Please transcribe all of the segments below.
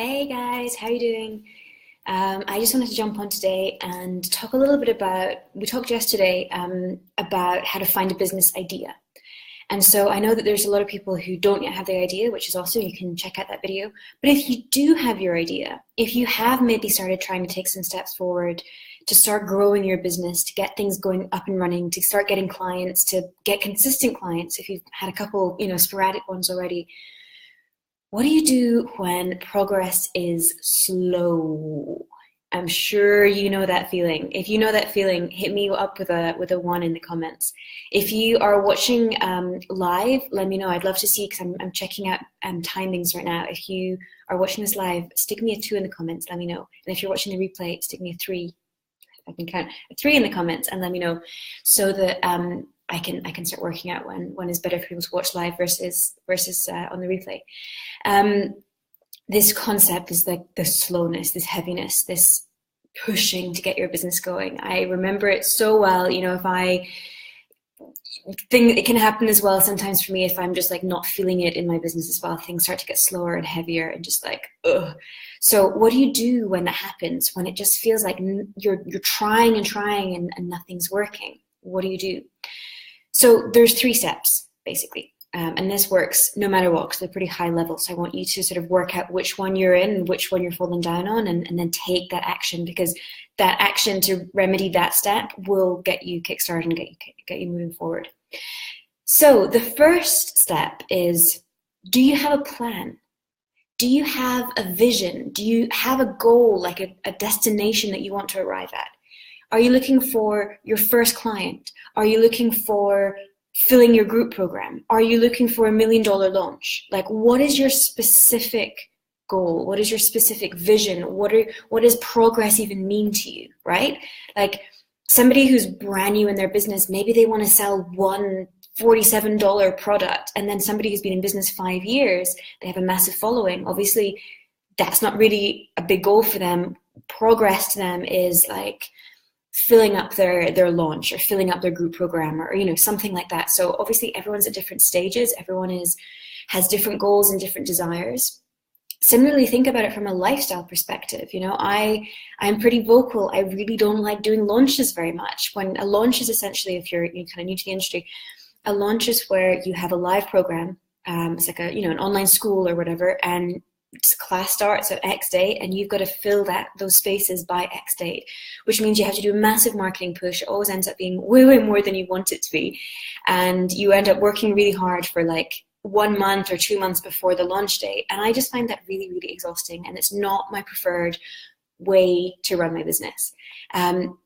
Hey guys, how are you doing? I just wanted to jump on today and talk a little bit we talked yesterday about how to find a business idea. And so I know that there's a lot of people who don't yet have their idea, which is awesome. You can check out that video. But if you do have your idea, if you have maybe started trying to take some steps forward to start growing your business, to get things going up and running, to start getting clients, to get consistent clients, if you've had a couple, sporadic ones already, what do you do when progress is slow? I'm sure you know that feeling. If you know that feeling, hit me up with a one in the comments. If you are watching live, let me know. I'd love to see because I'm checking out timings right now. If you are watching this live, stick me a 2 in the comments. Let me know. And if you're watching the replay, stick me a 3. I can count a 3 in the comments and let me know so that I can start working out when is better for people to watch live versus on the replay. This concept is like the slowness, this heaviness, this pushing to get your business going. I remember it so well. If I think it can happen as well sometimes for me if I'm just like not feeling it in my business as well. Things start to get slower and heavier and just like, ugh. So what do you do when that happens? When it just feels like you're trying and trying and nothing's working? What do you do? So there's 3 steps basically. And this works no matter what, because they're pretty high level. So I want you to sort of work out which one you're in and which one you're falling down on and then take that action, because that action to remedy that step will get you kickstarted and get you moving forward. So the first step is, do you have a plan? Do you have a vision? Do you have a goal, like a destination that you want to arrive at? Are you looking for your first client? Are you looking for filling your group program? Are you looking for $1 million launch? Like, what is your specific goal? What is your specific vision? What does progress even mean to you, right? Like somebody who's brand new in their business, maybe they want to sell one $47 product, and then somebody who's been in business 5 years, they have a massive following. Obviously, that's not really a big goal for them. Progress to them is like filling up their launch or filling up their group program or something like that. So obviously everyone's at different stages. Everyone has different goals and different desires. Similarly, think about it from a lifestyle perspective. I'm pretty vocal. I really don't like doing launches very much. When a launch is essentially, if you're kind of new to the industry, a launch is where you have a live program. It's like an online school or whatever, and class starts at X date and you've got to fill those spaces by X date, which means you have to do a massive marketing push. It always ends up being way more than you want it to be, and you end up working really hard for like 1 month or 2 months before the launch date. And I just find that really exhausting, and it's not my preferred way to run my business.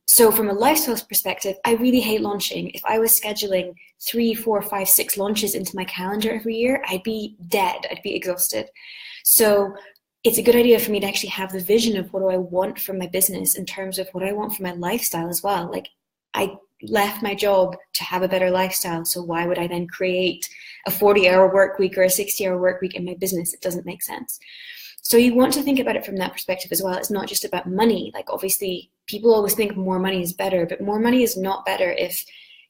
So from a lifestyle perspective, I really hate launching. If I was scheduling 3, 4, 5, 6 launches into my calendar every year, I'd be dead. I'd be exhausted. So it's a good idea for me to actually have the vision of what do I want from my business in terms of what I want for my lifestyle as well. Like, I left my job to have a better lifestyle, so why would I then create a 40-hour work week or a 60-hour work week in my business? It doesn't make sense. So you want to think about it from that perspective as well. It's not just about money. Like, obviously people always think more money is better, but more money is not better if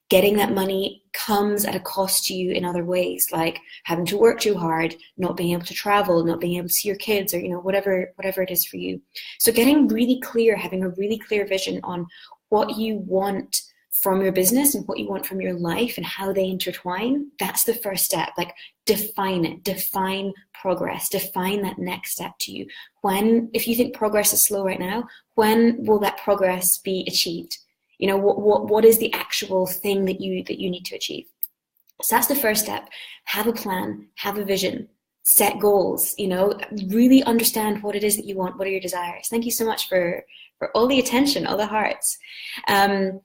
getting that money comes at a cost to you in other ways, like having to work too hard, not being able to travel, not being able to see your kids, or whatever it is for you. So getting really clear, having a really clear vision on what you want from your business and what you want from your life and how they intertwine, that's the first step. Like, define it, define progress, define that next step to you. If you think progress is slow right now, when will that progress be achieved? What is the actual thing that you need to achieve? So that's the first step. Have a plan, have a vision, set goals, really understand what it is that you want. What are your desires? Thank you so much for all the attention, all the hearts. The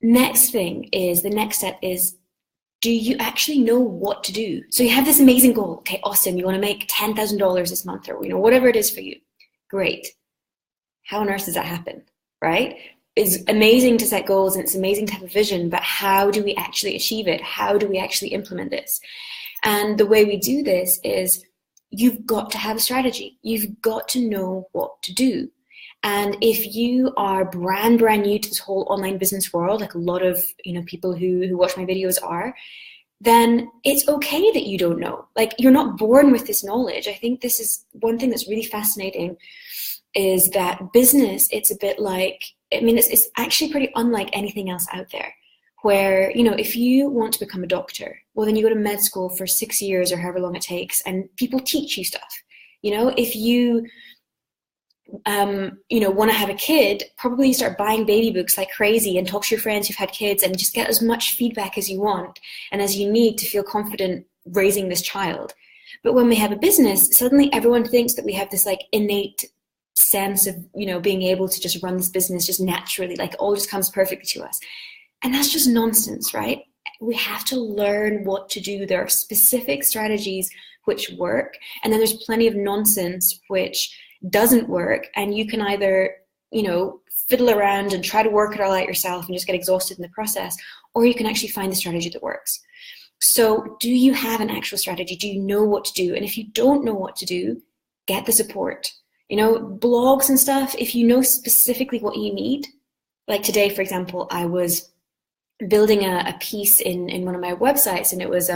next step is, do you actually know what to do? So you have this amazing goal. Okay, awesome. You want to make $10,000 this month, or whatever it is for you. Great. How on earth does that happen, right? It's amazing to set goals and it's amazing to have a vision, but how do we actually achieve it? How do we actually implement this? And the way we do this is, you've got to have a strategy. You've got to know what to do. And if you are brand new to this whole online business world, like a lot of people who watch my videos are, then it's okay that you don't know. Like, you're not born with this knowledge. I think this is one thing that's really fascinating, is that business, it's a bit like, I mean, it's actually pretty unlike anything else out there, where, you know, if you want to become a doctor, well, then you go to med school for 6 years or however long it takes, and people teach you stuff. You know, if you, you know, want to have a kid, probably you start buying baby books like crazy and talk to your friends who've had kids and just get as much feedback as you want and as you need to feel confident raising this child. But when we have a business, suddenly everyone thinks that we have this like innate sense of, you know, being able to just run this business just naturally, like it all just comes perfectly to us. And that's just nonsense, right? We have to learn what to do. There are specific strategies which work, and then there's plenty of nonsense which doesn't work, and you can either, you know, fiddle around and try to work it all out yourself and just get exhausted in the process, or you can actually find the strategy that works. So do you have an actual strategy? Do you know what to do? And if you don't know what to do, get the support. You know, blogs and stuff, if you know specifically what you need, like today, for example, I was building a piece in one of my websites, and it was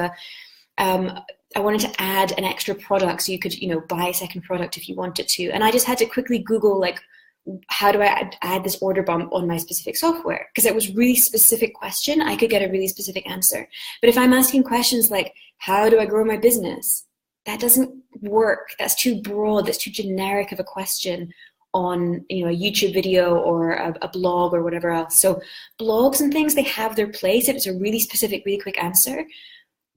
I wanted to add an extra product so you could, you know, buy a second product if you wanted to. And I just had to quickly Google, like, how do I add this order bump on my specific software? Because it was a really specific question. I could get a really specific answer. But if I'm asking questions like, how do I grow my business? That doesn't work. That's too broad. That's too generic of a question on, you know, a YouTube video or a blog or whatever else. So blogs and things, they have their place if it's a really specific, really quick answer.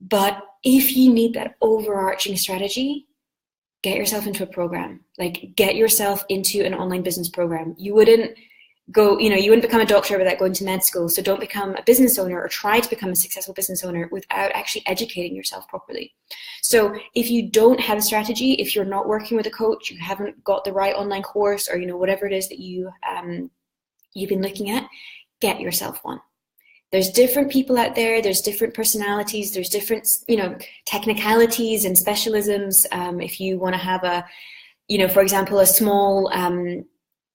But if you need that overarching strategy, get yourself into a program. Like, get yourself into an online business program. You wouldn't go, you know, you wouldn't become a doctor without going to med school. So don't become a business owner or try to become a successful business owner without actually educating yourself properly. So if you don't have a strategy, if you're not working with a coach, you haven't got the right online course, or, you know, whatever it is that you've been looking at, get yourself one. There's different people out there, there's different personalities, there's different, you know, technicalities and specialisms. If you want to have a, you know, for example, a small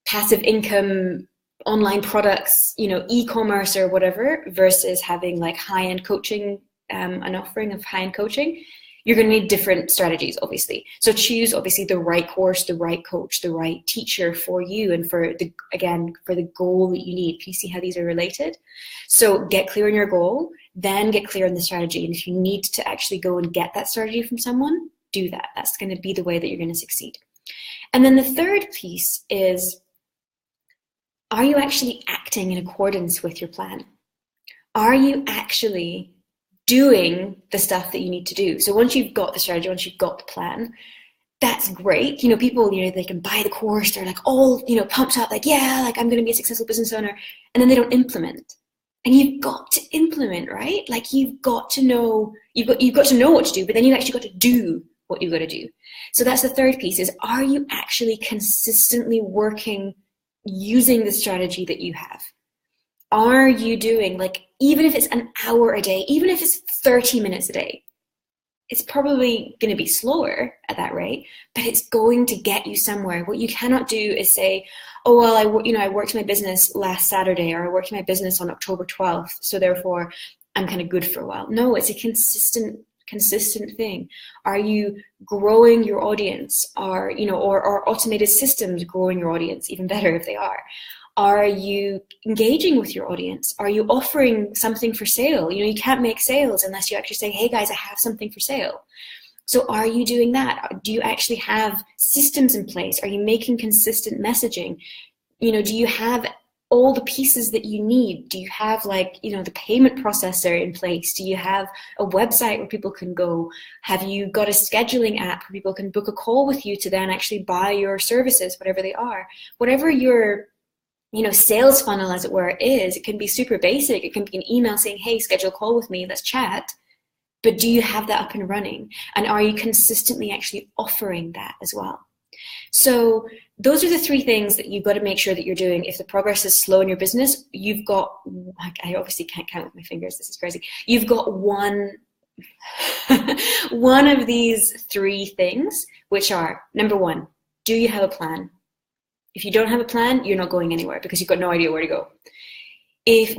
passive income online products, you know, e-commerce or whatever, versus having like high-end coaching, an offering of high-end coaching, you're going to need different strategies, obviously. So choose, obviously, the right course, the right coach, the right teacher for you and for the, again, for the goal that you need. Can you see how these are related? So get clear on your goal, then get clear on the strategy. And if you need to actually go and get that strategy from someone, do that. That's going to be the way that you're going to succeed. And then the third piece is, are you actually acting in accordance with your plan? Are you actually doing the stuff that you need to do? So once you've got the strategy, once you've got the plan, that's great. You know, people, you know, they can buy the course, they're like all, you know, pumped up, like, yeah, like I'm going to be a successful business owner, and then they don't implement. And you've got to implement, right? Like, you've got to know, you've got to know what to do, but then you've actually got to do what you've got to do. So that's the third piece, is, are you actually consistently working using the strategy that you have? Are you doing, like, even if it's an hour a day, even if it's 30 minutes a day, it's probably going to be slower at that rate, but it's going to get you somewhere. What you cannot do is say, oh, well, I worked my business last Saturday, or I worked my business on October 12th, so therefore I'm kind of good for a while. No, it's a consistent thing. Are you growing your audience? Are, you know, or automated systems growing your audience? Even better if they are. Are you engaging with your audience? Are you offering something for sale? You know, you can't make sales unless you actually say, hey guys, I have something for sale. So are you doing that? Do you actually have systems in place? Are you making consistent messaging? You know, do you have all the pieces that you need? Do you have, like, you know, the payment processor in place? Do you have a website where people can go? Have you got a scheduling app where people can book a call with you to then actually buy your services, whatever they are? Whatever your, you know, sales funnel, as it were, is, it can be super basic. It can be an email saying, hey, schedule a call with me, let's chat. But do you have that up and running? And are you consistently actually offering that as well? So those are the three things that you've got to make sure that you're doing. If the progress is slow in your business, you've got, I obviously can't count with my fingers, this is crazy. You've got one of these three things, which are, number one, do you have a plan? If you don't have a plan, you're not going anywhere, because you've got no idea where to go.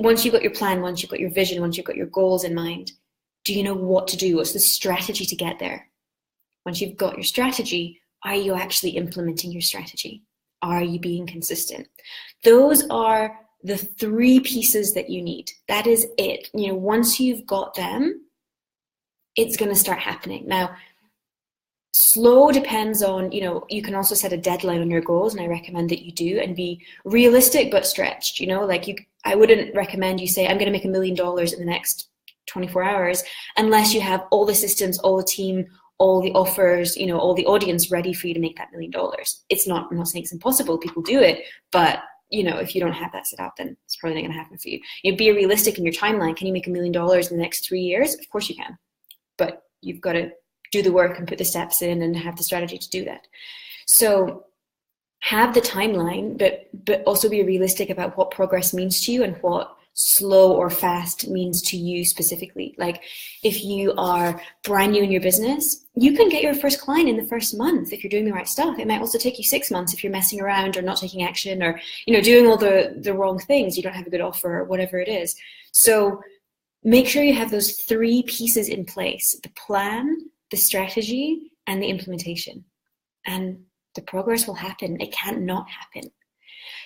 Once you've got your plan, once you've got your vision, once you've got your goals in mind, Do you know what to do? What's the strategy to get there? Once you've got your strategy, are you actually implementing your strategy? Are you being consistent? Those are the 3 pieces that you need. That is it. You know, once you've got them, it's going to start happening. Now, slow depends on, you know, you can also set a deadline on your goals, and I recommend that you do, and be realistic but stretched. You know, like I wouldn't recommend you say, I'm going to make $1 million in the next 24 hours unless you have all the systems, all the team, all the offers, you know, all the audience ready for you to make that $1 million. It's not, I'm not saying it's impossible, people do it, but you know, if you don't have that set up, then it's probably not going to happen for you. You know, be realistic in your timeline. Can you make $1 million in the next 3 years? Of course you can, but you've got to do the work and put the steps in and have the strategy to do that. So have the timeline, but also be realistic about what progress means to you and what slow or fast means to you specifically. Like if you are brand new in your business, you can get your first client in the first month if you're doing the right stuff. It might also take you 6 months if you're messing around or not taking action, or, you know, doing all the wrong things. You don't have a good offer or whatever it is. So make sure you have those 3 pieces in place: the plan, the strategy, and the implementation. And the progress will happen. It can't not happen.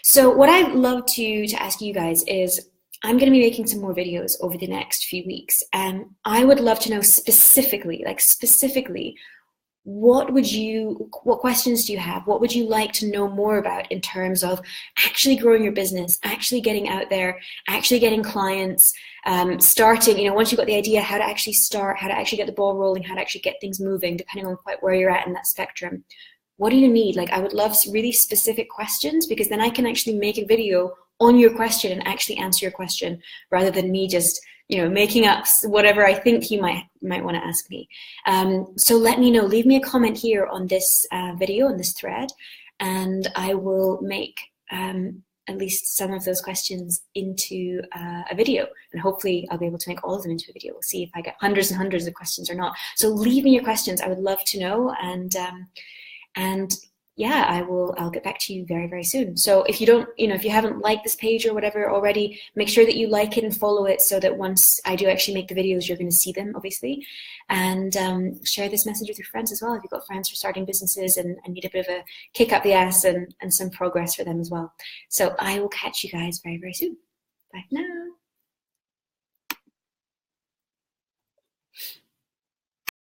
So what I'd love to ask you guys is, I'm going to be making some more videos over the next few weeks, and I would love to know specifically, what questions do you have? What would you like to know more about in terms of actually growing your business, actually getting out there, actually getting clients, starting, you know, once you've got the idea, how to actually start, how to actually get the ball rolling, how to actually get things moving, depending on quite where you're at in that spectrum. What do you need? Like, I would love really specific questions, because then I can actually make a video on your question and actually answer your question, rather than me just, you know, making up whatever I think you might want to ask me. So let me know. Leave me a comment here on this video, on this thread, and I will make at least some of those questions into a video, and hopefully I'll be able to make all of them into a video. We'll see if I get hundreds and hundreds of questions or not. So leave me your questions. I would love to know, and yeah, I'll get back to you very, very soon. So if you don't, you know, if you haven't liked this page or whatever already, make sure that you like it and follow it, so that once I do actually make the videos, you're going to see them, obviously. And share this message with your friends as well, if you've got friends who are starting businesses and need a bit of a kick up the ass and some progress for them as well. So I will catch you guys very, very soon. Bye for now.